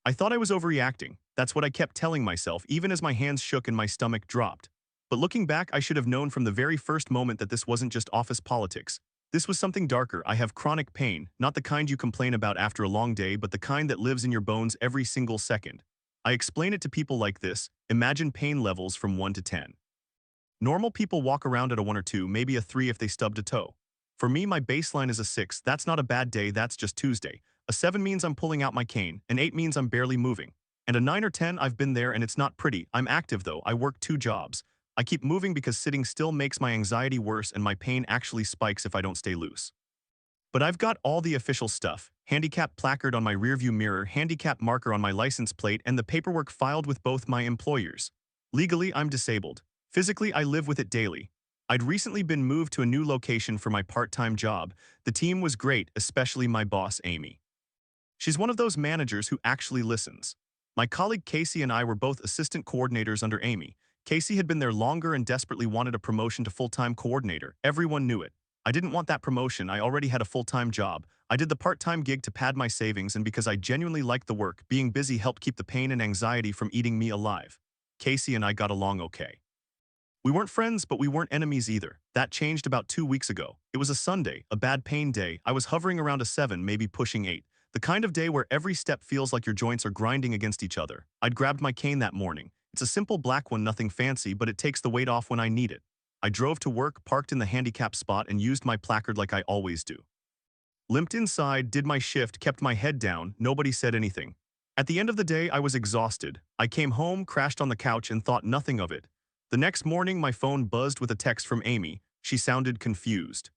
I thought I was overreacting. That's what I kept telling myself, even as my hands shook and my stomach dropped. But looking back, I should have known from the very first moment that this wasn't just office politics. This was something darker. I have chronic pain, not the kind you complain about after a long day, but the kind that lives in your bones every single second. I explain it to people like this. Imagine pain levels from 1 to 10. Normal people walk around at a 1 or 2, maybe a 3 if they stubbed a toe. For me, my baseline is a 6. That's not a bad day, that's just Tuesday. A 7 means I'm pulling out my cane, an 8 means I'm barely moving. And a 9 or 10, I've been there and it's not pretty. I'm active though, I work 2 jobs. I keep moving because sitting still makes my anxiety worse and my pain actually spikes if I don't stay loose. But I've got all the official stuff: handicap placard on my rearview mirror, handicap marker on my license plate, and the paperwork filed with both my employers. Legally, I'm disabled. Physically, I live with it daily. I'd recently been moved to a new location for my part-time job. The team was great, especially my boss, Amy. She's one of those managers who actually listens. My colleague Casey and I were both assistant coordinators under Amy. Casey had been there longer and desperately wanted a promotion to full-time coordinator. Everyone knew it. I didn't want that promotion. I already had a full-time job. I did the part-time gig to pad my savings, and because I genuinely liked the work, being busy helped keep the pain and anxiety from eating me alive. Casey and I got along okay. We weren't friends, but we weren't enemies either. That changed about 2 weeks ago. It was a Sunday, a bad pain day. I was hovering around a 7, maybe pushing 8. The kind of day where every step feels like your joints are grinding against each other. I'd grabbed my cane that morning. It's a simple black one, nothing fancy, but it takes the weight off when I need it. I drove to work, parked in the handicap spot, and used my placard like I always do. Limped inside, did my shift, kept my head down. Nobody said anything. At the end of the day, I was exhausted. I came home, crashed on the couch, and thought nothing of it. The next morning, my phone buzzed with a text from Amy. She sounded confused.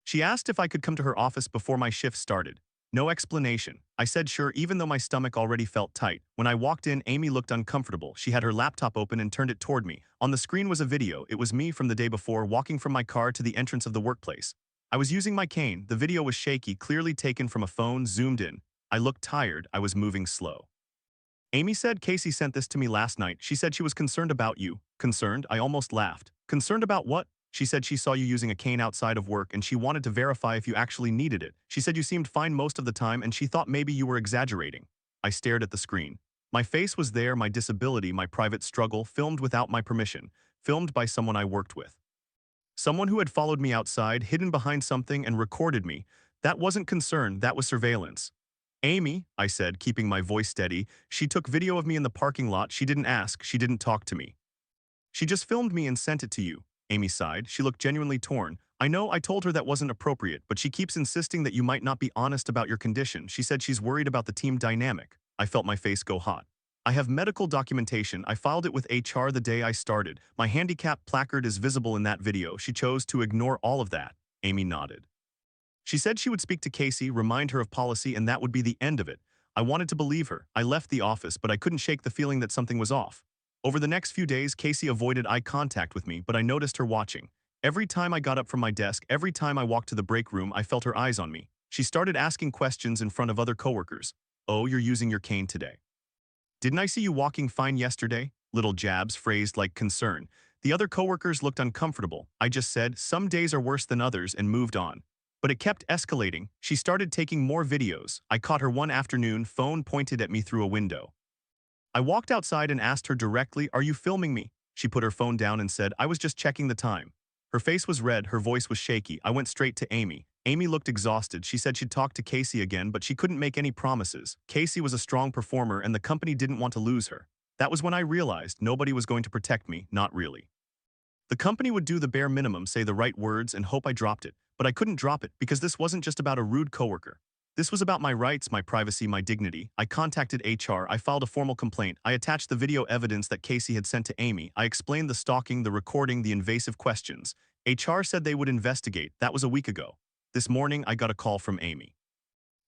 She asked if I could come to her office before my shift started. No explanation. I said sure, even though my stomach already felt tight. When I walked in, Amy looked uncomfortable. She had her laptop open and turned it toward me. On the screen was a video. It was me from the day before, walking from my car to the entrance of the workplace. I was using my cane. The video was shaky, clearly taken from a phone, zoomed in. I looked tired. I was moving slow. Amy said Casey sent this to me last night. She said she was concerned about you. Concerned? I almost laughed. Concerned about what? She said she saw you using a cane outside of work and she wanted to verify if you actually needed it. She said you seemed fine most of the time and she thought maybe you were exaggerating. I stared at the screen. My face was there, my disability, my private struggle, filmed without my permission, filmed by someone I worked with. Someone who had followed me outside, hidden behind something, and recorded me. That wasn't concern, that was surveillance. Amy, I said, keeping my voice steady, she took video of me in the parking lot. She didn't ask, she didn't talk to me. She just filmed me and sent it to you. Amy sighed. She looked genuinely torn. I know I told her that wasn't appropriate, but she keeps insisting that you might not be honest about your condition. She said she's worried about the team dynamic. I felt my face go hot. I have medical documentation. I filed it with HR the day I started. My handicap placard is visible in that video. She chose to ignore all of that. Amy nodded. She said she would speak to Casey, remind her of policy, and that would be the end of it. I wanted to believe her. I left the office, but I couldn't shake the feeling that something was off. Over the next few days, Casey avoided eye contact with me, but I noticed her watching. Every time I got up from my desk, every time I walked to the break room, I felt her eyes on me. She started asking questions in front of other coworkers. Oh, you're using your cane today. Didn't I see you walking fine yesterday? Little jabs phrased like concern. The other coworkers looked uncomfortable. I just said, some days are worse than others, and moved on. But it kept escalating. She started taking more videos. I caught her one afternoon, phone pointed at me through a window. I walked outside and asked her directly, "Are you filming me?" She put her phone down and said, "I was just checking the time." Her face was red, her voice was shaky. I went straight to Amy. Amy looked exhausted. She said she'd talk to Casey again, but she couldn't make any promises. Casey was a strong performer and the company didn't want to lose her. That was when I realized nobody was going to protect me, not really. The company would do the bare minimum, say the right words, and hope I dropped it. But I couldn't drop it because this wasn't just about a rude coworker. This was about my rights, my privacy, my dignity. I contacted HR. I filed a formal complaint. I attached the video evidence that Casey had sent to Amy. I explained the stalking, the recording, the invasive questions. HR said they would investigate. That was a week ago. This morning, I got a call from Amy.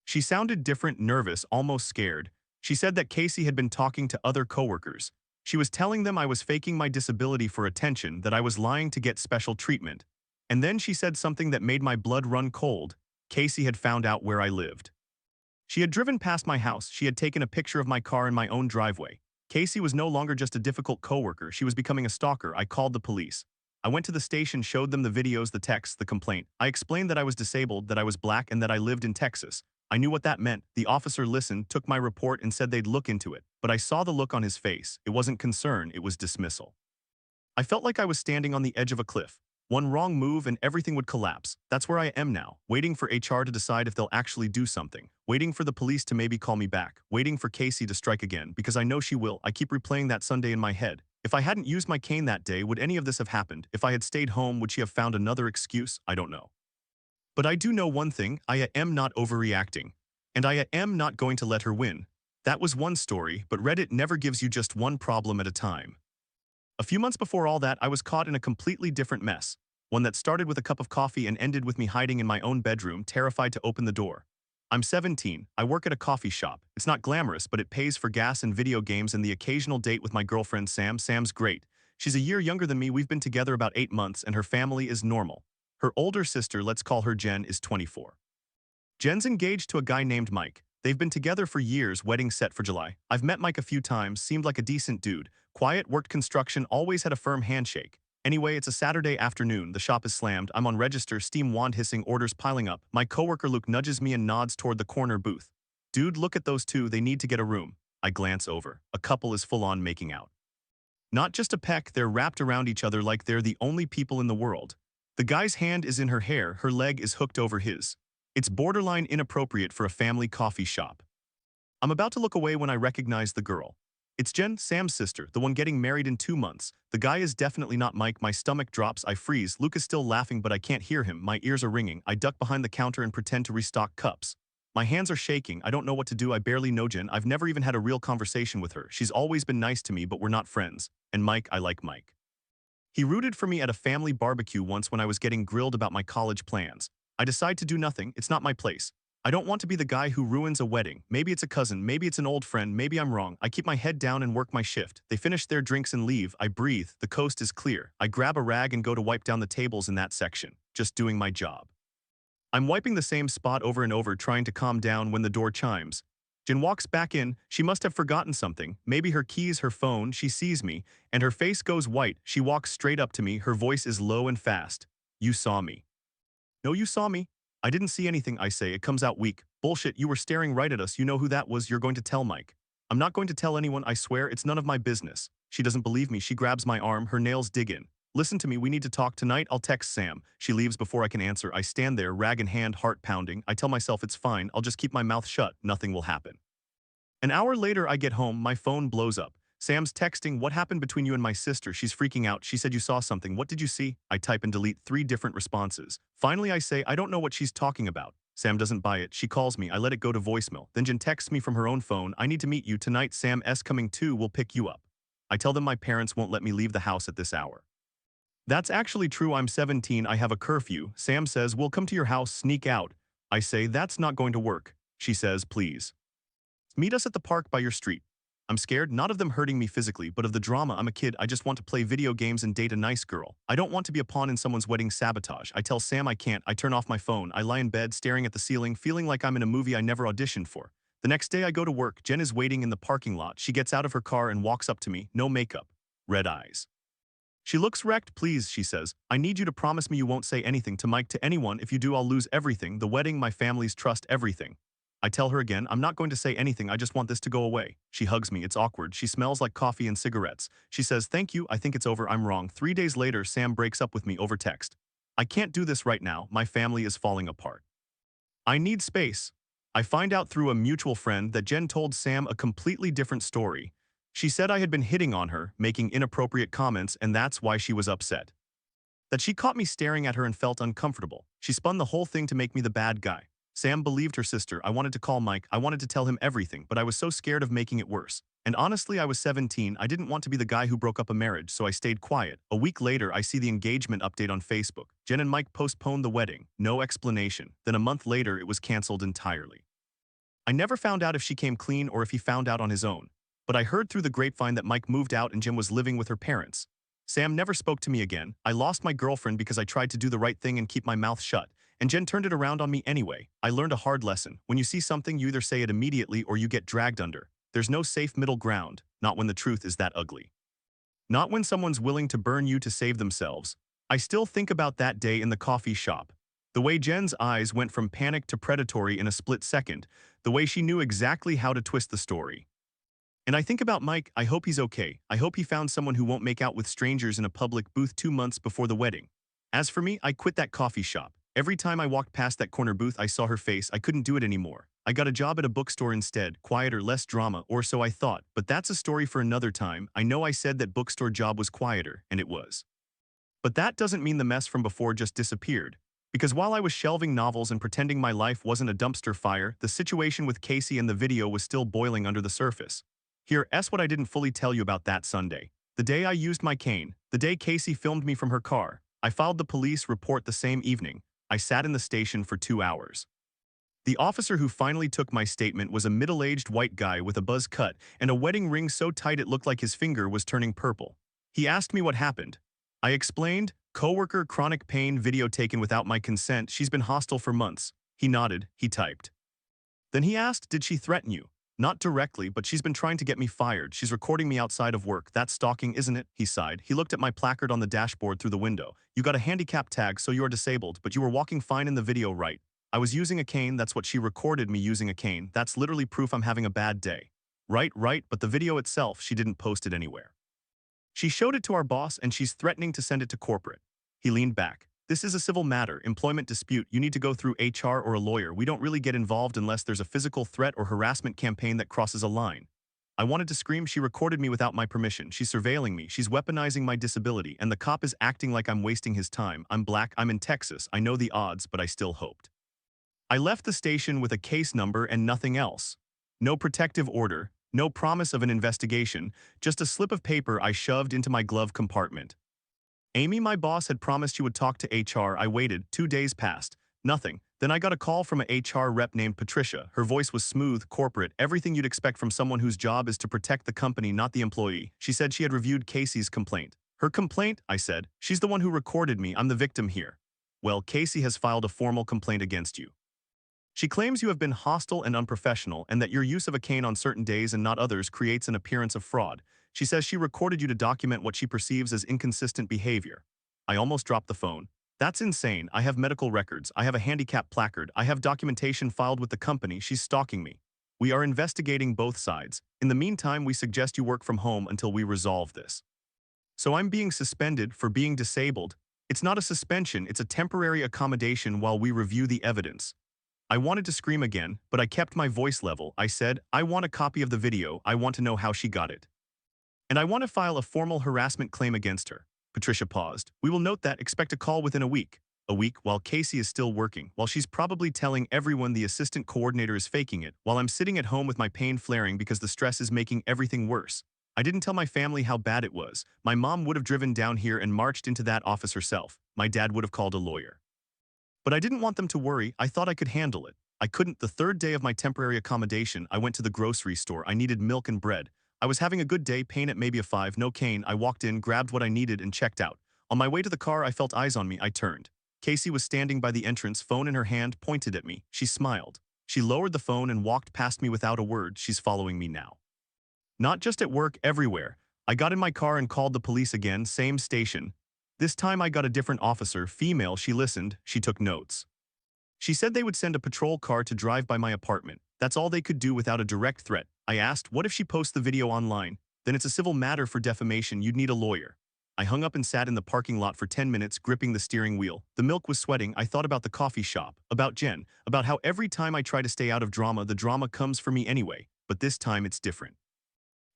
She sounded different, nervous, almost scared. She said that Casey had been talking to other coworkers. She was telling them I was faking my disability for attention, that I was lying to get special treatment. And then she said something that made my blood run cold. Casey had found out where I lived. She had driven past my house. She had taken a picture of my car in my own driveway. Casey was no longer just a difficult coworker. She was becoming a stalker. I called the police. I went to the station, showed them the videos, the texts, the complaint. I explained that I was disabled, that I was black, and that I lived in Texas. I knew what that meant. The officer listened, took my report, and said they'd look into it. But I saw the look on his face. It wasn't concern, it was dismissal. I felt like I was standing on the edge of a cliff. One wrong move and everything would collapse. That's where I am now, waiting for HR to decide if they'll actually do something, waiting for the police to maybe call me back, waiting for Casey to strike again, because I know she will. I keep replaying that Sunday in my head. If I hadn't used my cane that day, would any of this have happened? If I had stayed home, would she have found another excuse? I don't know. But I do know one thing, I am not overreacting. And I am not going to let her win. That was one story, but Reddit never gives you just one problem at a time. A few months before all that, I was caught in a completely different mess. One that started with a cup of coffee and ended with me hiding in my own bedroom, terrified to open the door. I'm 17, I work at a coffee shop. It's not glamorous, but it pays for gas and video games and the occasional date with my girlfriend Sam. Sam's great. She's a year younger than me, we've been together about 8 months, and her family is normal. Her older sister, let's call her Jen, is 24. Jen's engaged to a guy named Mike. They've been together for years, wedding set for July. I've met Mike a few times, seemed like a decent dude. Quiet, worked construction, always had a firm handshake. Anyway, it's a Saturday afternoon, the shop is slammed, I'm on register, steam wand hissing, orders piling up. My coworker Luke nudges me and nods toward the corner booth. Dude, look at those two, they need to get a room. I glance over. A couple is full on making out. Not just a peck, they're wrapped around each other like they're the only people in the world. The guy's hand is in her hair, her leg is hooked over his. It's borderline inappropriate for a family coffee shop. I'm about to look away when I recognize the girl. It's Jen, Sam's sister, the one getting married in 2 months. The guy is definitely not Mike. My stomach drops, I freeze. Luke is still laughing, but I can't hear him. My ears are ringing. I duck behind the counter and pretend to restock cups. My hands are shaking. I don't know what to do. I barely know Jen. I've never even had a real conversation with her. She's always been nice to me, but we're not friends. And Mike, I like Mike. He rooted for me at a family barbecue once when I was getting grilled about my college plans. I decide to do nothing. It's not my place. I don't want to be the guy who ruins a wedding. Maybe it's a cousin, maybe it's an old friend, maybe I'm wrong. I keep my head down and work my shift. They finish their drinks and leave. I breathe. The coast is clear. I grab a rag and go to wipe down the tables in that section. Just doing my job. I'm wiping the same spot over and over, trying to calm down when the door chimes. Jen walks back in. She must have forgotten something. Maybe her keys, her phone. She sees me, and her face goes white. She walks straight up to me. Her voice is low and fast. You saw me. No, you saw me. I didn't see anything, I say. It comes out weak. Bullshit, you were staring right at us. You know who that was. You're going to tell Mike. I'm not going to tell anyone, I swear. It's none of my business. She doesn't believe me. She grabs my arm. Her nails dig in. Listen to me. We need to talk tonight. I'll text Sam. She leaves before I can answer. I stand there, rag in hand, heart pounding. I tell myself it's fine. I'll just keep my mouth shut. Nothing will happen. An hour later, I get home. My phone blows up. Sam's texting, what happened between you and my sister? She's freaking out. She said you saw something. What did you see? I type and delete 3 different responses. Finally, I say, I don't know what she's talking about. Sam doesn't buy it. She calls me. I let it go to voicemail. Then Jen texts me from her own phone. I need to meet you tonight. Sam S coming too. Will pick you up. I tell them my parents won't let me leave the house at this hour. That's actually true. I'm 17. I have a curfew. Sam says, we'll come to your house, sneak out. I say, that's not going to work. She says, please. Meet us at the park by your street. I'm scared, not of them hurting me physically, but of the drama. I'm a kid. I just want to play video games and date a nice girl. I don't want to be a pawn in someone's wedding sabotage. I tell Sam I can't. I turn off my phone. I lie in bed, staring at the ceiling, feeling like I'm in a movie I never auditioned for. The next day I go to work. Jen is waiting in the parking lot. She gets out of her car and walks up to me. No makeup. Red eyes. She looks wrecked. Please, she says. I need you to promise me you won't say anything to Mike, to anyone. If you do, I'll lose everything. The wedding, my family's trust, everything. I tell her again, I'm not going to say anything. I just want this to go away. She hugs me. It's awkward. She smells like coffee and cigarettes. She says, thank you. I think it's over. I'm wrong. 3 days later, Sam breaks up with me over text. I can't do this right now. My family is falling apart. I need space. I find out through a mutual friend that Jen told Sam a completely different story. She said I had been hitting on her, making inappropriate comments, and that's why she was upset. That she caught me staring at her and felt uncomfortable. She spun the whole thing to make me the bad guy. Sam believed her sister. I wanted to call Mike. I wanted to tell him everything, but I was so scared of making it worse. And honestly, I was 17. I didn't want to be the guy who broke up a marriage, so I stayed quiet. A week later, I see the engagement update on Facebook. Jen and Mike postponed the wedding. No explanation. Then a month later, it was canceled entirely. I never found out if she came clean or if he found out on his own. But I heard through the grapevine that Mike moved out and Jen was living with her parents. Sam never spoke to me again. I lost my girlfriend because I tried to do the right thing and keep my mouth shut. And Jen turned it around on me anyway. I learned a hard lesson. When you see something, you either say it immediately or you get dragged under. There's no safe middle ground, not when the truth is that ugly. Not when someone's willing to burn you to save themselves. I still think about that day in the coffee shop. The way Jen's eyes went from panic to predatory in a split second, the way she knew exactly how to twist the story. And I think about Mike, I hope he's okay. I hope he found someone who won't make out with strangers in a public booth 2 months before the wedding. As for me, I quit that coffee shop. Every time I walked past that corner booth I saw her face, I couldn't do it anymore. I got a job at a bookstore instead, quieter, less drama, or so I thought, but that's a story for another time. I know I said that bookstore job was quieter, and it was. But that doesn't mean the mess from before just disappeared. Because while I was shelving novels and pretending my life wasn't a dumpster fire, the situation with Casey and the video was still boiling under the surface. Here's what I didn't fully tell you about that Sunday. The day I used my cane, the day Casey filmed me from her car, I filed the police report the same evening. I sat in the station for 2 hours. The officer who finally took my statement was a middle-aged white guy with a buzz cut and a wedding ring so tight it looked like his finger was turning purple. He asked me what happened. I explained, coworker, chronic pain, video taken without my consent, she's been hostile for months. He nodded, he typed. Then he asked, did she threaten you? Not directly, but she's been trying to get me fired. She's recording me outside of work. That's stalking, isn't it? He sighed. He looked at my placard on the dashboard through the window. You got a handicap tag, so you're disabled, but you were walking fine in the video, right? I was using a cane. That's what she recorded, me using a cane. That's literally proof I'm having a bad day. Right, but the video itself, she didn't post it anywhere. She showed it to our boss and she's threatening to send it to corporate. He leaned back. This is a civil matter, employment dispute. You need to go through HR or a lawyer. We don't really get involved unless there's a physical threat or harassment campaign that crosses a line. I wanted to scream. She recorded me without my permission. She's surveilling me. She's weaponizing my disability, and the cop is acting like I'm wasting his time. I'm black. I'm in Texas. I know the odds, but I still hoped. I left the station with a case number and nothing else. No protective order, no promise of an investigation, just a slip of paper I shoved into my glove compartment. Amy, my boss, had promised she would talk to HR. I waited. 2 days passed. Nothing. Then I got a call from an HR rep named Patricia. Her voice was smooth, corporate, everything you'd expect from someone whose job is to protect the company, not the employee. She said she had reviewed Casey's complaint. Her complaint? I said. She's the one who recorded me. I'm the victim here. Well, Casey has filed a formal complaint against you. She claims you have been hostile and unprofessional and that your use of a cane on certain days and not others creates an appearance of fraud. She says she recorded you to document what she perceives as inconsistent behavior. I almost dropped the phone. That's insane. I have medical records. I have a handicap placard. I have documentation filed with the company. She's stalking me. We are investigating both sides. In the meantime, we suggest you work from home until we resolve this. So I'm being suspended for being disabled. It's not a suspension. It's a temporary accommodation while we review the evidence. I wanted to scream again, but I kept my voice level. I said, I want a copy of the video. I want to know how she got it. And I want to file a formal harassment claim against her. Patricia paused. We will note that. Expect a call within a week. A week while Casey is still working, while she's probably telling everyone the assistant coordinator is faking it, while I'm sitting at home with my pain flaring because the stress is making everything worse. I didn't tell my family how bad it was. My mom would have driven down here and marched into that office herself. My dad would have called a lawyer. But I didn't want them to worry. I thought I could handle it. I couldn't. The third day of my temporary accommodation, I went to the grocery store. I needed milk and bread. I was having a good day, pain at maybe a 5, no cane. I walked in, grabbed what I needed, and checked out. On my way to the car, I felt eyes on me. I turned. Casey was standing by the entrance, phone in her hand, pointed at me. She smiled. She lowered the phone and walked past me without a word. She's following me now. Not just at work, everywhere. I got in my car and called the police again, same station. This time I got a different officer, female. She listened. She took notes. She said they would send a patrol car to drive by my apartment. That's all they could do without a direct threat. I asked, what if she posts the video online? Then it's a civil matter for defamation. You'd need a lawyer. I hung up and sat in the parking lot for 10 minutes, gripping the steering wheel. The milk was sweating. I thought about the coffee shop, about Jen, about how every time I try to stay out of drama, the drama comes for me anyway. But this time it's different.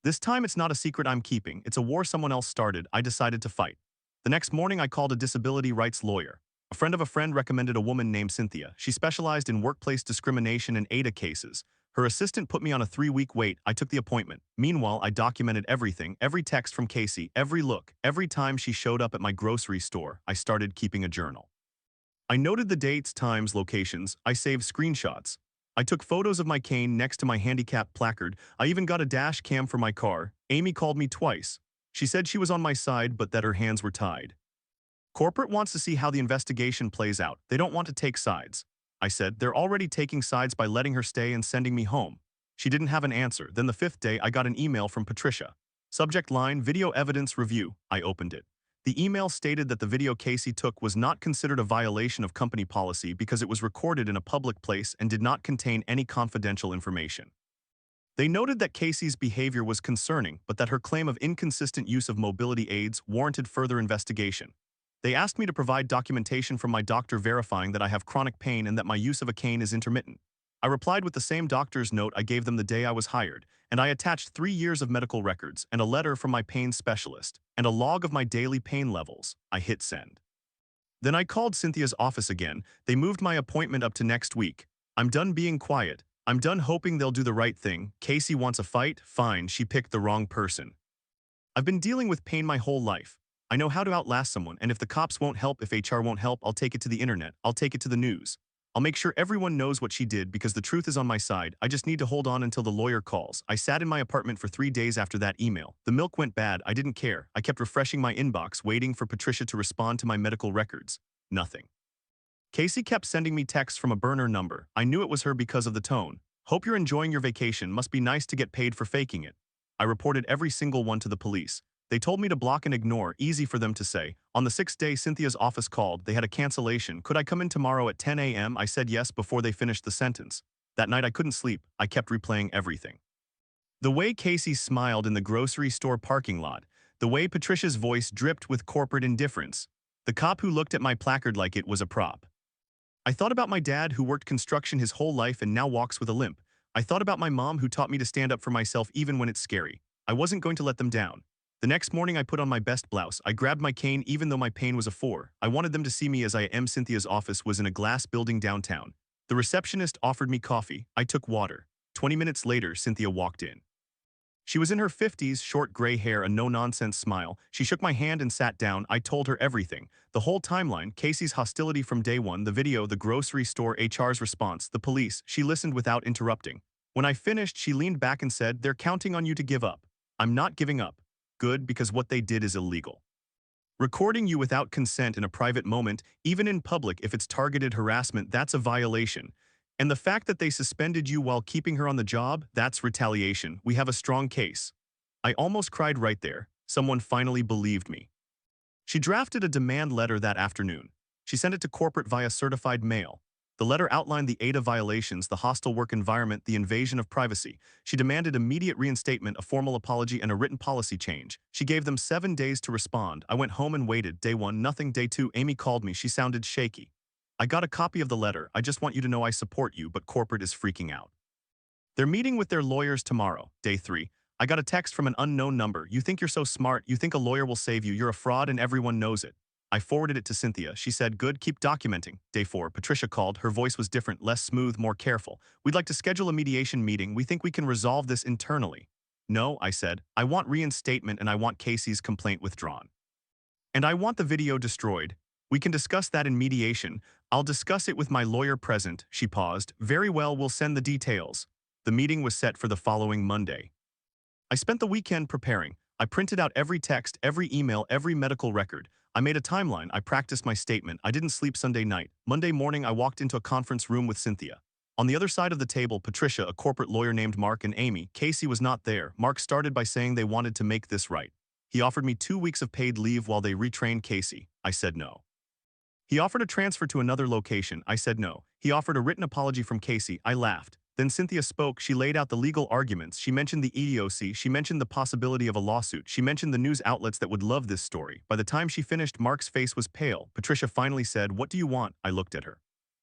This time it's not a secret I'm keeping. It's a war someone else started. I decided to fight. The next morning I called a disability rights lawyer. A friend of a friend recommended a woman named Cynthia. She specialized in workplace discrimination and ADA cases. Her assistant put me on a 3-week wait. I took the appointment. Meanwhile, I documented everything, every text from Casey, every look, every time she showed up at my grocery store. I started keeping a journal. I noted the dates, times, locations. I saved screenshots. I took photos of my cane next to my handicap placard. I even got a dash cam for my car. Amy called me twice. She said she was on my side, but that her hands were tied. Corporate wants to see how the investigation plays out. They don't want to take sides. I said, they're already taking sides by letting her stay and sending me home. She didn't have an answer. Then the 5th day, I got an email from Patricia. Subject line, video evidence review. I opened it. The email stated that the video Casey took was not considered a violation of company policy because it was recorded in a public place and did not contain any confidential information. They noted that Casey's behavior was concerning, but that her claim of inconsistent use of mobility aids warranted further investigation. They asked me to provide documentation from my doctor verifying that I have chronic pain and that my use of a cane is intermittent. I replied with the same doctor's note I gave them the day I was hired, and I attached 3 years of medical records and a letter from my pain specialist, and a log of my daily pain levels. I hit send. Then I called Cynthia's office again. They moved my appointment up to next week. I'm done being quiet. I'm done hoping they'll do the right thing. Casey wants a fight? Fine, she picked the wrong person. I've been dealing with pain my whole life. I know how to outlast someone, and if the cops won't help, if HR won't help, I'll take it to the internet. I'll take it to the news. I'll make sure everyone knows what she did because the truth is on my side. I just need to hold on until the lawyer calls. I sat in my apartment for 3 days after that email. The milk went bad. I didn't care. I kept refreshing my inbox, waiting for Patricia to respond to my medical records. Nothing. Casey kept sending me texts from a burner number. I knew it was her because of the tone. Hope you're enjoying your vacation. Must be nice to get paid for faking it. I reported every single one to the police. They told me to block and ignore, easy for them to say. On the 6th day, Cynthia's office called. They had a cancellation. Could I come in tomorrow at 10 a.m.? I said yes before they finished the sentence. That night I couldn't sleep. I kept replaying everything. The way Casey smiled in the grocery store parking lot. The way Patricia's voice dripped with corporate indifference. The cop who looked at my placard like it was a prop. I thought about my dad who worked construction his whole life and now walks with a limp. I thought about my mom who taught me to stand up for myself even when it's scary. I wasn't going to let them down. The next morning I put on my best blouse. I grabbed my cane even though my pain was a 4. I wanted them to see me as I am. Cynthia's office was in a glass building downtown. The receptionist offered me coffee. I took water. 20 minutes later, Cynthia walked in. She was in her 50s, short gray hair, a no-nonsense smile. She shook my hand and sat down. I told her everything. The whole timeline, Casey's hostility from day one, the video, the grocery store, HR's response, the police. She listened without interrupting. When I finished, she leaned back and said, "They're counting on you to give up." I'm not giving up. Good, because what they did is illegal. Recording you without consent in a private moment, even in public if it's targeted harassment, that's a violation. And the fact that they suspended you while keeping her on the job, that's retaliation. We have a strong case. I almost cried right there. Someone finally believed me. She drafted a demand letter that afternoon. She sent it to corporate via certified mail. The letter outlined the ADA violations, the hostile work environment, the invasion of privacy. She demanded immediate reinstatement, a formal apology, and a written policy change. She gave them 7 days to respond. I went home and waited. Day 1, nothing. Day 2, Amy called me. She sounded shaky. I got a copy of the letter. I just want you to know I support you, but corporate is freaking out. They're meeting with their lawyers tomorrow. Day 3. I got a text from an unknown number. You think you're so smart. You think a lawyer will save you. You're a fraud and everyone knows it. I forwarded it to Cynthia. She said, "Good, keep documenting." Day 4, Patricia called. Her voice was different, less smooth, more careful. "We'd like to schedule a mediation meeting. We think we can resolve this internally." "No," I said. "I want reinstatement and I want Casey's complaint withdrawn. And I want the video destroyed. We can discuss that in mediation. I'll discuss it with my lawyer present." She paused. "Very well, we'll send the details." The meeting was set for the following Monday. I spent the weekend preparing. I printed out every text, every email, every medical record. I made a timeline. I practiced my statement. I didn't sleep Sunday night. Monday morning, I walked into a conference room with Cynthia. On the other side of the table, Patricia, a corporate lawyer named Mark, and Amy. Casey was not there. Mark started by saying they wanted to make this right. He offered me 2 weeks of paid leave while they retrained Casey. I said no. He offered a transfer to another location. I said no. He offered a written apology from Casey. I laughed. Then Cynthia spoke. She laid out the legal arguments. She mentioned the EEOC. She mentioned the possibility of a lawsuit. She mentioned the news outlets that would love this story. By the time she finished, Mark's face was pale. Patricia finally said, "What do you want?" I looked at her.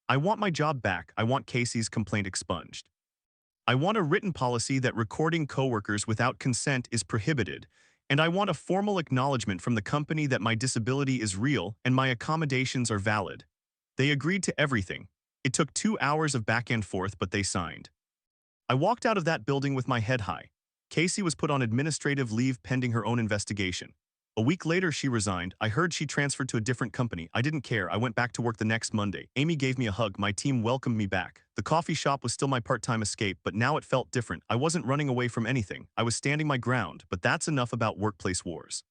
"I want my job back. I want Casey's complaint expunged. I want a written policy that recording coworkers without consent is prohibited. And I want a formal acknowledgement from the company that my disability is real and my accommodations are valid." They agreed to everything. It took 2 hours of back and forth, but they signed. I walked out of that building with my head high. Casey was put on administrative leave pending her own investigation. A week later, she resigned. I heard she transferred to a different company. I didn't care. I went back to work the next Monday. Amy gave me a hug. My team welcomed me back. The coffee shop was still my part-time escape, but now it felt different. I wasn't running away from anything. I was standing my ground, but that's enough about workplace wars.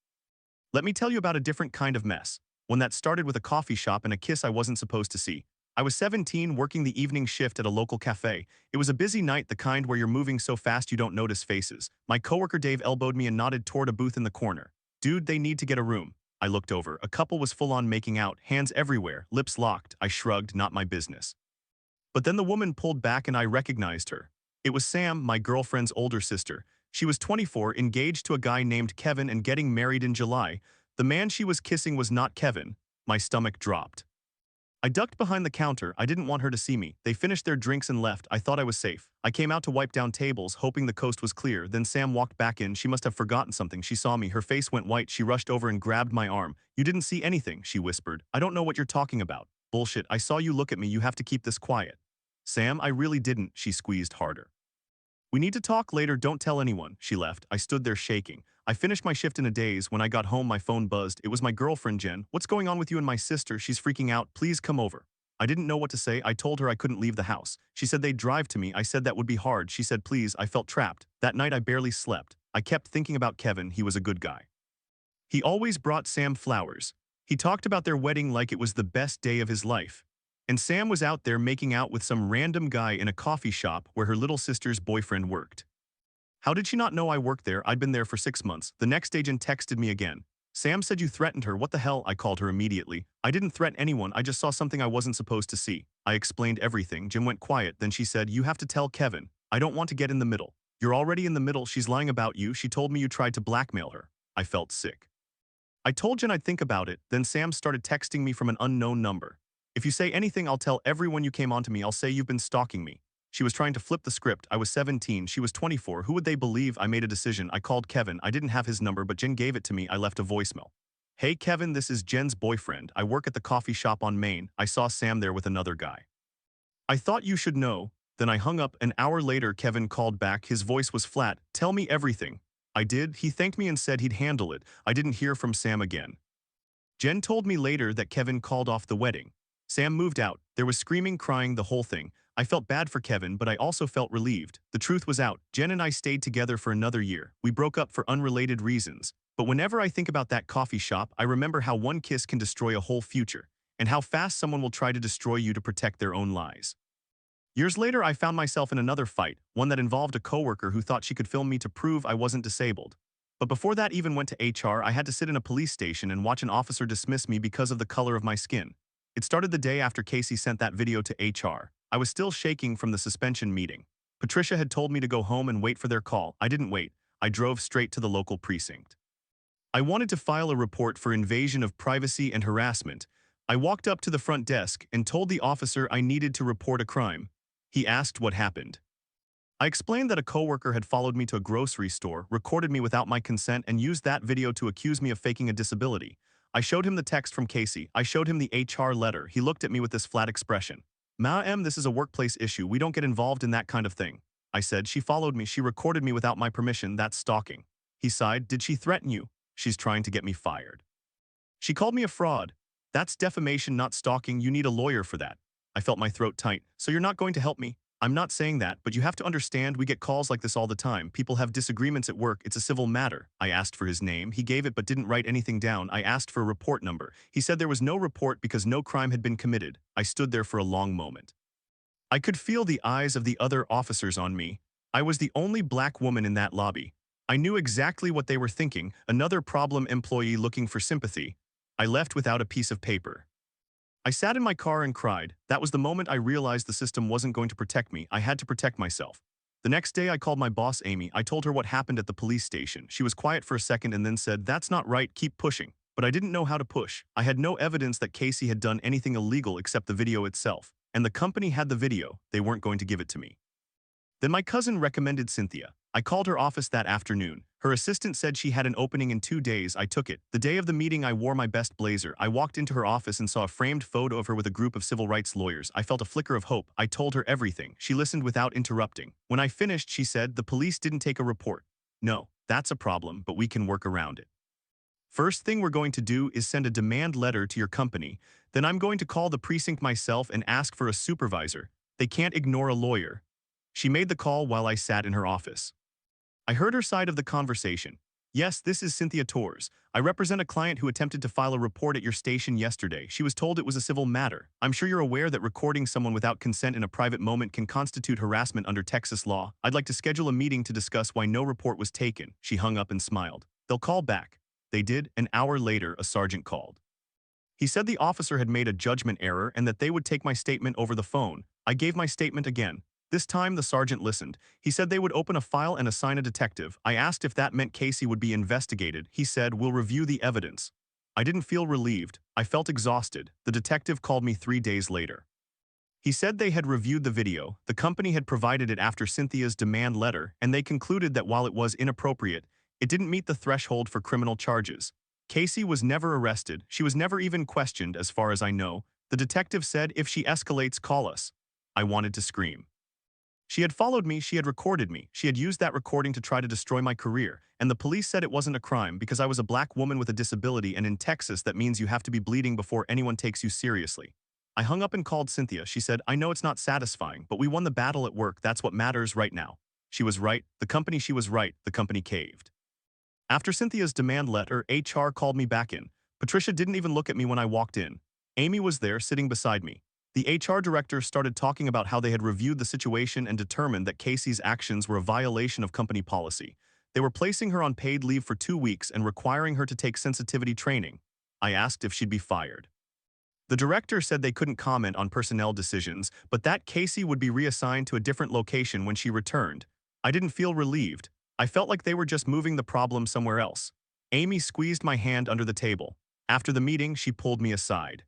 Let me tell you about a different kind of mess. One that started with a coffee shop and a kiss I wasn't supposed to see. I was 17, working the evening shift at a local cafe. It was a busy night, the kind where you're moving so fast you don't notice faces. My coworker Dave elbowed me and nodded toward a booth in the corner. "Dude, they need to get a room." I looked over. A couple was full on making out, hands everywhere, lips locked. I shrugged, not my business. But then the woman pulled back and I recognized her. It was Sam, my girlfriend's older sister. She was 24, engaged to a guy named Kevin and getting married in July. The man she was kissing was not Kevin. My stomach dropped. I ducked behind the counter. I didn't want her to see me. They finished their drinks and left. I thought I was safe. I came out to wipe down tables, hoping the coast was clear. Then Sam walked back in. She must have forgotten something. She saw me. Her face went white. She rushed over and grabbed my arm. "You didn't see anything," she whispered. "I don't know what you're talking about." "Bullshit. I saw you look at me. You have to keep this quiet." "Sam, I really didn't." She squeezed harder. "We need to talk later. Don't tell anyone." She left. I stood there shaking. I finished my shift in a daze. When I got home, my phone buzzed. It was my girlfriend, Jen. "What's going on with you and my sister? She's freaking out. Please come over." I didn't know what to say. I told her I couldn't leave the house. She said they'd drive to me. I said that would be hard. She said please. I felt trapped. That night I barely slept. I kept thinking about Kevin. He was a good guy. He always brought Sam flowers. He talked about their wedding like it was the best day of his life. And Sam was out there making out with some random guy in a coffee shop where her little sister's boyfriend worked. How did she not know I worked there? I'd been there for 6 months. The next day Jen texted me again. "Sam said you threatened her." "What the hell?" I called her immediately. "I didn't threaten anyone. I just saw something I wasn't supposed to see." I explained everything. Jen went quiet. Then she said, "You have to tell Kevin. I don't want to get in the middle." "You're already in the middle. She's lying about you. She told me you tried to blackmail her." I felt sick. I told Jen I'd think about it. Then Sam started texting me from an unknown number. "If you say anything, I'll tell everyone you came onto me. I'll say you've been stalking me." She was trying to flip the script. I was 17. She was 24. Who would they believe? I made a decision. I called Kevin. I didn't have his number, but Jen gave it to me. I left a voicemail. "Hey Kevin, this is Jen's boyfriend. I work at the coffee shop on Main. I saw Sam there with another guy. I thought you should know." Then I hung up. An hour later, Kevin called back. His voice was flat. "Tell me everything." I did. He thanked me and said he'd handle it. I didn't hear from Sam again. Jen told me later that Kevin called off the wedding. Sam moved out. There was screaming, crying, the whole thing. I felt bad for Kevin, but I also felt relieved. The truth was out. Jen and I stayed together for another year. We broke up for unrelated reasons. But whenever I think about that coffee shop, I remember how one kiss can destroy a whole future, and how fast someone will try to destroy you to protect their own lies. Years later, I found myself in another fight, one that involved a coworker who thought she could film me to prove I wasn't disabled. But before that even went to HR, I had to sit in a police station and watch an officer dismiss me because of the color of my skin. It started the day after Casey sent that video to HR. I was still shaking from the suspension meeting. Patricia had told me to go home and wait for their call. I didn't wait. I drove straight to the local precinct. I wanted to file a report for invasion of privacy and harassment. I walked up to the front desk and told the officer I needed to report a crime. He asked what happened. I explained that a coworker had followed me to a grocery store, recorded me without my consent, and used that video to accuse me of faking a disability. I showed him the text from Casey. I showed him the HR letter. He looked at me with this flat expression. "Ma'am, this is a workplace issue. We don't get involved in that kind of thing." I said, "She followed me. She recorded me without my permission. That's stalking." He sighed. "Did she threaten you?" "She's trying to get me fired." "She called me a fraud." "That's defamation, not stalking. You need a lawyer for that." I felt my throat tight. "So you're not going to help me?" "I'm not saying that, but you have to understand we get calls like this all the time. People have disagreements at work. It's a civil matter." I asked for his name. He gave it but didn't write anything down. I asked for a report number. He said there was no report because no crime had been committed. I stood there for a long moment. I could feel the eyes of the other officers on me. I was the only black woman in that lobby. I knew exactly what they were thinking. Another problem employee looking for sympathy. I left without a piece of paper. I sat in my car and cried. That was the moment I realized the system wasn't going to protect me. I had to protect myself. The next day I called my boss, Amy. I told her what happened at the police station. She was quiet for a second and then said, "That's not right, keep pushing." But I didn't know how to push. I had no evidence that Casey had done anything illegal except the video itself. And the company had the video. They weren't going to give it to me. Then my cousin recommended Cynthia. I called her office that afternoon. Her assistant said she had an opening in 2 days. I took it. The day of the meeting, I wore my best blazer. I walked into her office and saw a framed photo of her with a group of civil rights lawyers. I felt a flicker of hope. I told her everything. She listened without interrupting. When I finished, she said, "The police didn't take a report." "No, that's a problem, but we can work around it. First thing we're going to do is send a demand letter to your company. Then I'm going to call the precinct myself and ask for a supervisor. They can't ignore a lawyer." She made the call while I sat in her office. I heard her side of the conversation. "Yes, this is Cynthia Torres. I represent a client who attempted to file a report at your station yesterday. She was told it was a civil matter. I'm sure you're aware that recording someone without consent in a private moment can constitute harassment under Texas law. I'd like to schedule a meeting to discuss why no report was taken." She hung up and smiled. "They'll call back." They did. An hour later, a sergeant called. He said the officer had made a judgment error and that they would take my statement over the phone. I gave my statement again. This time, the sergeant listened. He said they would open a file and assign a detective. I asked if that meant Casey would be investigated. He said, "We'll review the evidence." I didn't feel relieved. I felt exhausted. The detective called me 3 days later. He said they had reviewed the video, the company had provided it after Cynthia's demand letter, and they concluded that while it was inappropriate, it didn't meet the threshold for criminal charges. Casey was never arrested. She was never even questioned, as far as I know. The detective said, "If she escalates, call us." I wanted to scream. She had followed me, she had recorded me, she had used that recording to try to destroy my career, and the police said it wasn't a crime because I was a black woman with a disability, and in Texas that means you have to be bleeding before anyone takes you seriously. I hung up and called Cynthia. She said, "I know it's not satisfying, but we won the battle at work. That's what matters right now." She was right. She was right. The company caved. After Cynthia's demand letter, HR called me back in. Patricia didn't even look at me when I walked in. Amy was there, sitting beside me. The HR director started talking about how they had reviewed the situation and determined that Casey's actions were a violation of company policy. They were placing her on paid leave for 2 weeks and requiring her to take sensitivity training. I asked if she'd be fired. The director said they couldn't comment on personnel decisions, but that Casey would be reassigned to a different location when she returned. I didn't feel relieved. I felt like they were just moving the problem somewhere else. Amy squeezed my hand under the table. After the meeting, she pulled me aside.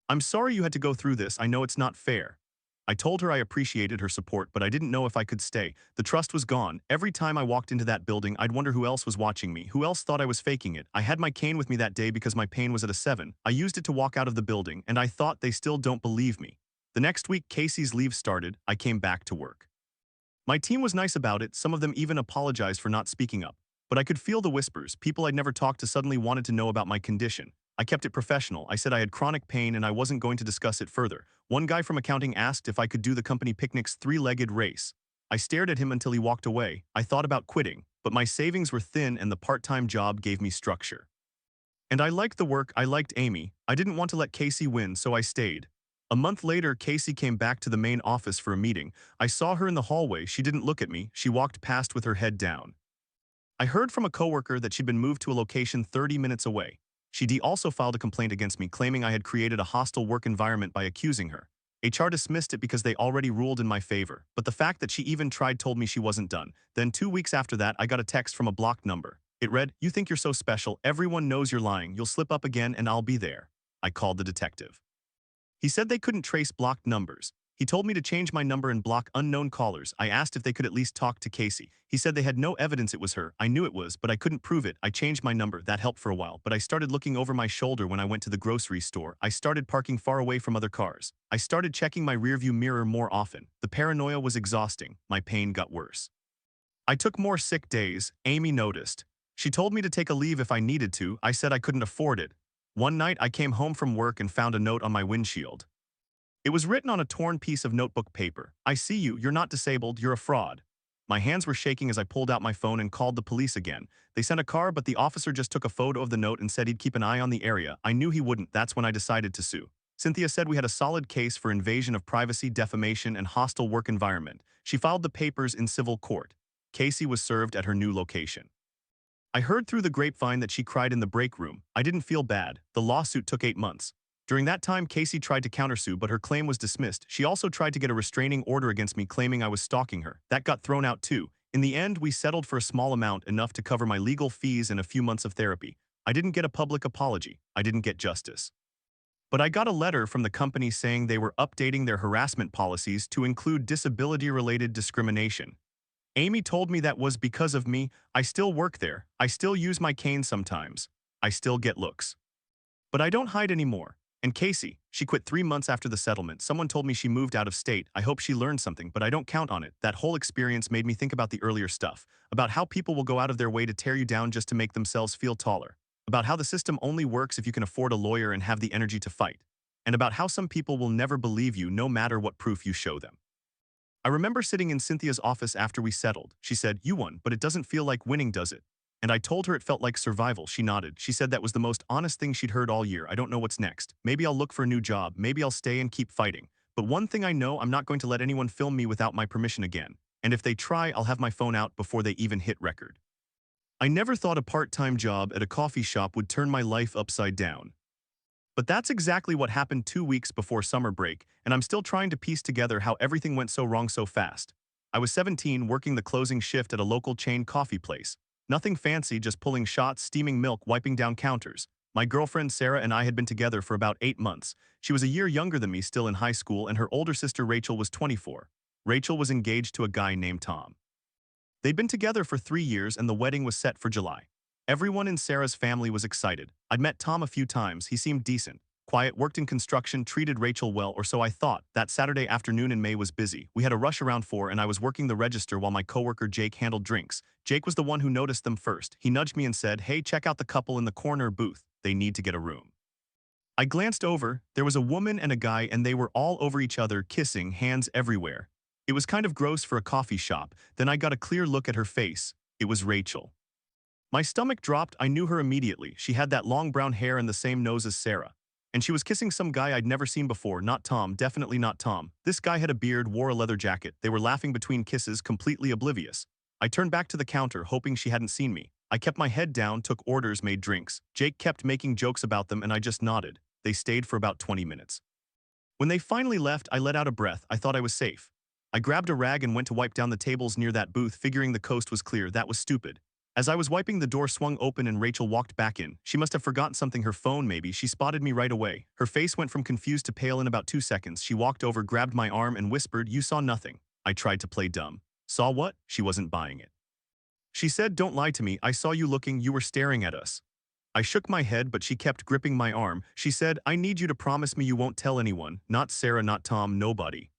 "I'm sorry you had to go through this. I know it's not fair." I told her I appreciated her support, but I didn't know if I could stay. The trust was gone. Every time I walked into that building, I'd wonder who else was watching me, who else thought I was faking it. I had my cane with me that day because my pain was at a 7. I used it to walk out of the building, and I thought they still don't believe me. The next week, Casey's leave started. I came back to work. My team was nice about it. Some of them even apologized for not speaking up. But I could feel the whispers. People I'd never talked to suddenly wanted to know about my condition. I kept it professional. I said I had chronic pain and I wasn't going to discuss it further. One guy from accounting asked if I could do the company picnic's 3-legged race. I stared at him until he walked away. I thought about quitting, but my savings were thin and the part-time job gave me structure. And I liked the work, I liked Amy. I didn't want to let Casey win, so I stayed. A month later, Casey came back to the main office for a meeting. I saw her in the hallway. She didn't look at me. She walked past with her head down. I heard from a coworker that she'd been moved to a location 30 minutes away. She also filed a complaint against me, claiming I had created a hostile work environment by accusing her. HR dismissed it because they already ruled in my favor, but the fact that she even tried told me she wasn't done. Then 2 weeks after that, I got a text from a blocked number. It read, "You think you're so special, everyone knows you're lying, you'll slip up again and I'll be there." I called the detective. He said they couldn't trace blocked numbers. He told me to change my number and block unknown callers. I asked if they could at least talk to Casey. He said they had no evidence it was her. I knew it was, but I couldn't prove it. I changed my number. That helped for a while, but I started looking over my shoulder when I went to the grocery store. I started parking far away from other cars. I started checking my rearview mirror more often. The paranoia was exhausting. My pain got worse. I took more sick days. Amy noticed. She told me to take a leave if I needed to. I said I couldn't afford it. One night, I came home from work and found a note on my windshield. It was written on a torn piece of notebook paper. "I see you, you're not disabled, you're a fraud." My hands were shaking as I pulled out my phone and called the police again. They sent a car, but the officer just took a photo of the note and said he'd keep an eye on the area. I knew he wouldn't. That's when I decided to sue. Cynthia said we had a solid case for invasion of privacy, defamation, and hostile work environment. She filed the papers in civil court. Casey was served at her new location. I heard through the grapevine that she cried in the break room. I didn't feel bad. The lawsuit took 8 months. During that time, Casey tried to countersue, but her claim was dismissed. She also tried to get a restraining order against me, claiming I was stalking her. That got thrown out too. In the end, we settled for a small amount, enough to cover my legal fees and a few months of therapy. I didn't get a public apology. I didn't get justice. But I got a letter from the company saying they were updating their harassment policies to include disability-related discrimination. Amy told me that was because of me. I still work there. I still use my cane sometimes. I still get looks. But I don't hide anymore. And Casey, she quit 3 months after the settlement. Someone told me she moved out of state. I hope she learned something, but I don't count on it. That whole experience made me think about the earlier stuff, about how people will go out of their way to tear you down just to make themselves feel taller, about how the system only works if you can afford a lawyer and have the energy to fight, and about how some people will never believe you no matter what proof you show them. I remember sitting in Cynthia's office after we settled. She said, "You won, but it doesn't feel like winning, does it?" And I told her it felt like survival. She nodded. She said that was the most honest thing she'd heard all year. "I don't know what's next. Maybe I'll look for a new job. Maybe I'll stay and keep fighting. But one thing I know, I'm not going to let anyone film me without my permission again. And if they try, I'll have my phone out before they even hit record." I never thought a part-time job at a coffee shop would turn my life upside down. But that's exactly what happened 2 weeks before summer break, and I'm still trying to piece together how everything went so wrong so fast. I was 17, working the closing shift at a local chain coffee place. Nothing fancy, just pulling shots, steaming milk, wiping down counters. My girlfriend Sarah and I had been together for about 8 months. She was a year younger than me, still in high school, and her older sister Rachel was 24. Rachel was engaged to a guy named Tom. They'd been together for 3 years and the wedding was set for July. Everyone in Sarah's family was excited. I'd met Tom a few times. He seemed decent, quiet, worked in construction, treated Rachel well, or so I thought. That Saturday afternoon in May was busy. We had a rush around 4 and I was working the register while my coworker Jake handled drinks. Jake was the one who noticed them first. He nudged me and said, "Hey, check out the couple in the corner booth. They need to get a room." I glanced over. There was a woman and a guy and they were all over each other, kissing, hands everywhere. It was kind of gross for a coffee shop. Then I got a clear look at her face. It was Rachel. My stomach dropped. I knew her immediately. She had that long brown hair and the same nose as Sarah. And she was kissing some guy I'd never seen before. Not Tom, definitely not Tom. This guy had a beard, wore a leather jacket. They were laughing between kisses, completely oblivious. I turned back to the counter, hoping she hadn't seen me. I kept my head down, took orders, made drinks. Jake kept making jokes about them and I just nodded. They stayed for about 20 minutes. When they finally left, I let out a breath. I thought I was safe. I grabbed a rag and went to wipe down the tables near that booth, figuring the coast was clear. That was stupid. As I was wiping, the door swung open and Rachel walked back in. She must have forgotten something, her phone maybe. She spotted me right away. Her face went from confused to pale in about 2 seconds. She walked over, grabbed my arm and whispered, "You saw nothing." I tried to play dumb. Saw what? She wasn't buying it. She said, "Don't lie to me. I saw you looking. You were staring at us." I shook my head, but she kept gripping my arm. She said, "I need you to promise me you won't tell anyone. Not Sarah, not Tom, nobody."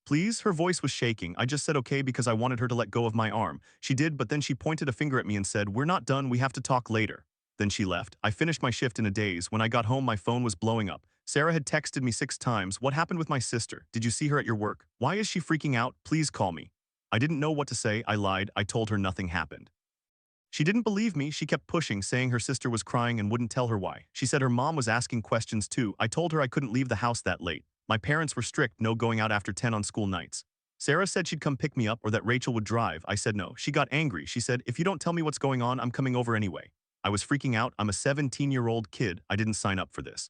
Please? Her voice was shaking. I just said okay because I wanted her to let go of my arm. She did, but then she pointed a finger at me and said, "We're not done, we have to talk later." Then she left. I finished my shift in a daze. When I got home, my phone was blowing up. Sarah had texted me 6 times. "What happened with my sister? Did you see her at your work? Why is she freaking out? Please call me." I didn't know what to say. I lied. I told her nothing happened. She didn't believe me. She kept pushing, saying her sister was crying and wouldn't tell her why. She said her mom was asking questions too. I told her I couldn't leave the house that late. My parents were strict, no going out after 10 on school nights. Sarah said she'd come pick me up or that Rachel would drive. I said no. She got angry. She said, "If you don't tell me what's going on, I'm coming over anyway." I was freaking out. I'm a 17-year-old kid. I didn't sign up for this.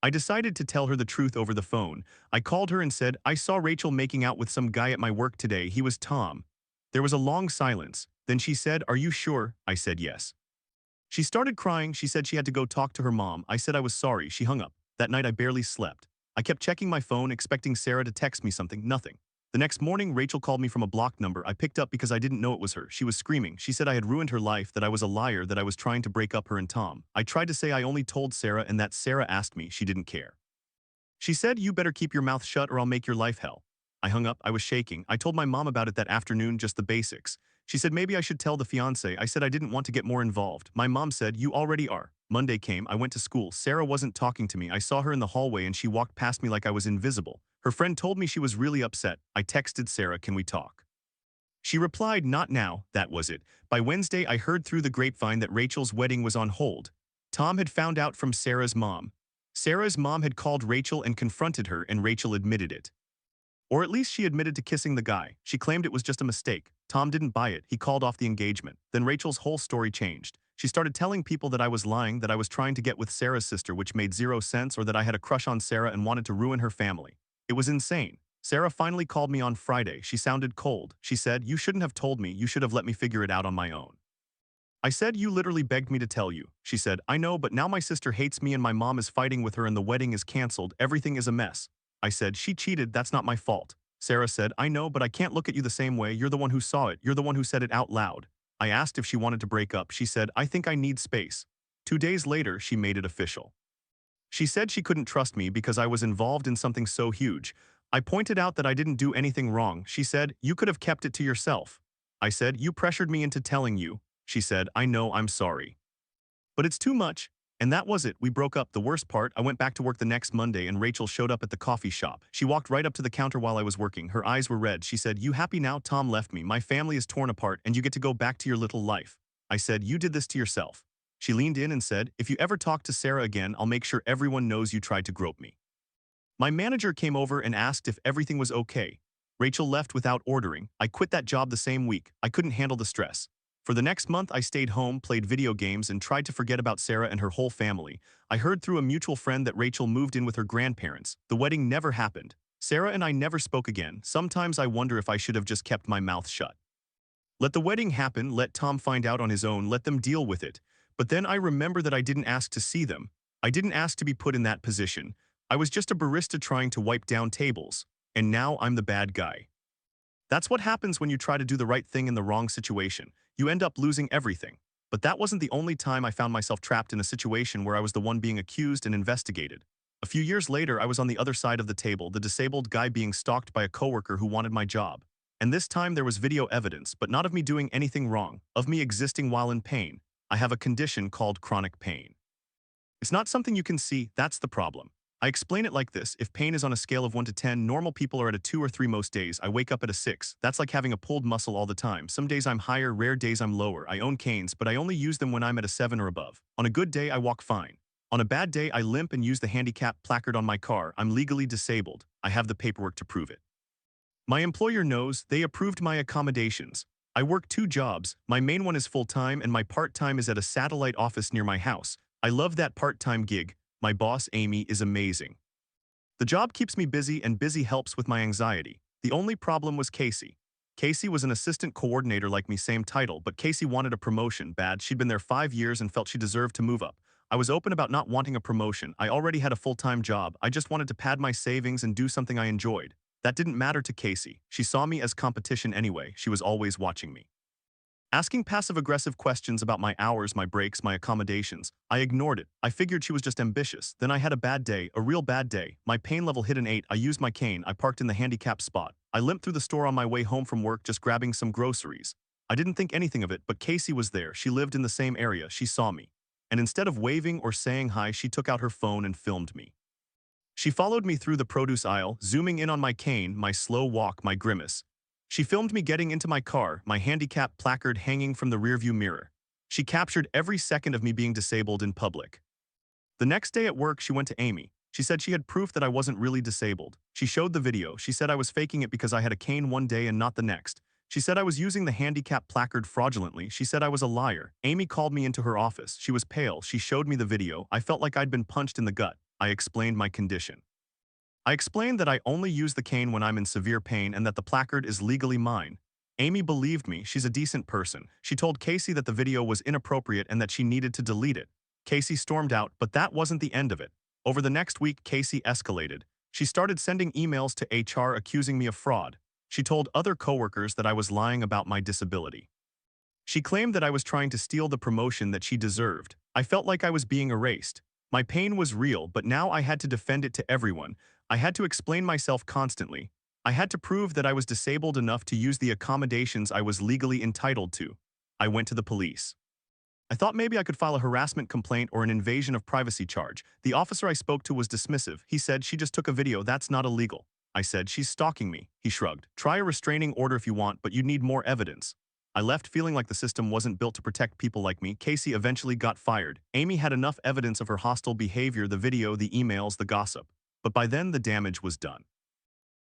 I decided to tell her the truth over the phone. I called her and said, "I saw Rachel making out with some guy at my work today. He was Tom." There was a long silence. Then she said, "Are you sure?" I said yes. She started crying. She said she had to go talk to her mom. I said I was sorry. She hung up. That night I barely slept. I kept checking my phone, expecting Sarah to text me something. Nothing. The next morning, Rachel called me from a blocked number. I picked up because I didn't know it was her. She was screaming. She said I had ruined her life, that I was a liar, that I was trying to break up her and Tom. I tried to say I only told Sarah and that Sarah asked me. She didn't care. She said, "You better keep your mouth shut or I'll make your life hell." I hung up. I was shaking. I told my mom about it that afternoon, just the basics. She said maybe I should tell the fiancé. I said I didn't want to get more involved. My mom said, "You already are." Monday came. I went to school. Sarah wasn't talking to me. I saw her in the hallway and she walked past me like I was invisible. Her friend told me she was really upset. I texted Sarah, "Can we talk?" She replied, "Not now." That was it. By Wednesday, I heard through the grapevine that Rachel's wedding was on hold. Tom had found out from Sarah's mom. Sarah's mom had called Rachel and confronted her, and Rachel admitted it. Or at least she admitted to kissing the guy. She claimed it was just a mistake. Tom didn't buy it. He called off the engagement. Then Rachel's whole story changed. She started telling people that I was lying, that I was trying to get with Sarah's sister, which made zero sense, or that I had a crush on Sarah and wanted to ruin her family. It was insane. Sarah finally called me on Friday. She sounded cold. She said, "You shouldn't have told me. You should have let me figure it out on my own." I said, "You literally begged me to tell you." She said, "I know, but now my sister hates me and my mom is fighting with her and the wedding is canceled. Everything is a mess." I said, "She cheated. That's not my fault." Sarah said, "I know, but I can't look at you the same way. You're the one who saw it. You're the one who said it out loud." I asked if she wanted to break up. She said, "I think I need space." 2 days later, she made it official. She said she couldn't trust me because I was involved in something so huge. I pointed out that I didn't do anything wrong. She said, "You could have kept it to yourself." I said, "You pressured me into telling you." She said, "I know, I'm sorry. But it's too much." And that was it. We broke up. The worst part, I went back to work the next Monday and Rachel showed up at the coffee shop. She walked right up to the counter while I was working. Her eyes were red. She said, "You happy now? Tom left me. My family is torn apart and you get to go back to your little life." I said, "You did this to yourself." She leaned in and said, "If you ever talk to Sarah again, I'll make sure everyone knows you tried to grope me." My manager came over and asked if everything was okay. Rachel left without ordering. I quit that job the same week. I couldn't handle the stress. For the next month, I stayed home, played video games, and tried to forget about Sarah and her whole family. I heard through a mutual friend that Rachel moved in with her grandparents. The wedding never happened. Sarah and I never spoke again. Sometimes I wonder if I should have just kept my mouth shut. Let the wedding happen, let Tom find out on his own, let them deal with it. But then I remember that I didn't ask to see them. I didn't ask to be put in that position. I was just a barista trying to wipe down tables. And now I'm the bad guy. That's what happens when you try to do the right thing in the wrong situation. You end up losing everything. But that wasn't the only time I found myself trapped in a situation where I was the one being accused and investigated. A few years later, I was on the other side of the table, the disabled guy being stalked by a coworker who wanted my job. And this time there was video evidence, but not of me doing anything wrong, of me existing while in pain. I have a condition called chronic pain. It's not something you can see, that's the problem. I explain it like this: if pain is on a scale of 1 to 10, normal people are at a 2 or 3 most days. I wake up at a 6. That's like having a pulled muscle all the time. Some days I'm higher, rare days I'm lower. I own canes, but I only use them when I'm at a 7 or above. On a good day, I walk fine. On a bad day, I limp and use the handicap placard on my car. I'm legally disabled. I have the paperwork to prove it. My employer knows. They approved my accommodations. I work 2 jobs. My main one is full-time and my part-time is at a satellite office near my house. I love that part-time gig. My boss, Amy, is amazing. The job keeps me busy and busy helps with my anxiety. The only problem was Casey. Casey was an assistant coordinator like me, same title, but Casey wanted a promotion bad. She'd been there 5 years and felt she deserved to move up. I was open about not wanting a promotion. I already had a full-time job. I just wanted to pad my savings and do something I enjoyed. That didn't matter to Casey. She saw me as competition anyway. She was always watching me. Asking passive-aggressive questions about my hours, my breaks, my accommodations. I ignored it. I figured she was just ambitious. Then I had a bad day, a real bad day. My pain level hit an 8. I used my cane. I parked in the handicap spot. I limped through the store on my way home from work, just grabbing some groceries. I didn't think anything of it, but Casey was there. She lived in the same area. She saw me. And instead of waving or saying hi, she took out her phone and filmed me. She followed me through the produce aisle, zooming in on my cane, my slow walk, my grimace. She filmed me getting into my car, my handicap placard hanging from the rearview mirror. She captured every second of me being disabled in public. The next day at work, she went to Amy. She said she had proof that I wasn't really disabled. She showed the video. She said I was faking it because I had a cane one day and not the next. She said I was using the handicap placard fraudulently. She said I was a liar. Amy called me into her office. She was pale. She showed me the video. I felt like I'd been punched in the gut. I explained my condition. I explained that I only use the cane when I'm in severe pain and that the placard is legally mine. Amy believed me. She's a decent person. She told Casey that the video was inappropriate and that she needed to delete it. Casey stormed out, but that wasn't the end of it. Over the next week, Casey escalated. She started sending emails to HR accusing me of fraud. She told other coworkers that I was lying about my disability. She claimed that I was trying to steal the promotion that she deserved. I felt like I was being erased. My pain was real, but now I had to defend it to everyone. I had to explain myself constantly. I had to prove that I was disabled enough to use the accommodations I was legally entitled to. I went to the police. I thought maybe I could file a harassment complaint or an invasion of privacy charge. The officer I spoke to was dismissive. He said, "She just took a video, that's not illegal." I said, "She's stalking me." He shrugged. "Try a restraining order if you want, but you'd need more evidence." I left feeling like the system wasn't built to protect people like me. Casey eventually got fired. Amy had enough evidence of her hostile behavior, the video, the emails, the gossip. But by then, the damage was done.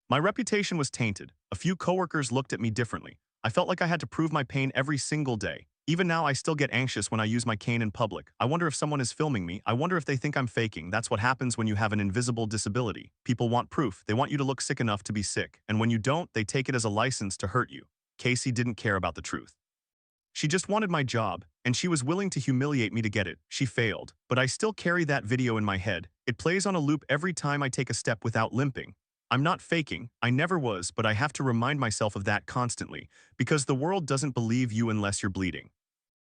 My reputation was tainted. A few coworkers looked at me differently. I felt like I had to prove my pain every single day. Even now, I still get anxious when I use my cane in public. I wonder if someone is filming me. I wonder if they think I'm faking. That's what happens when you have an invisible disability. People want proof. They want you to look sick enough to be sick. And when you don't, they take it as a license to hurt you. Casey didn't care about the truth. She just wanted my job, and she was willing to humiliate me to get it. She failed, but I still carry that video in my head. It plays on a loop every time I take a step without limping. I'm not faking, I never was, but I have to remind myself of that constantly, because the world doesn't believe you unless you're bleeding.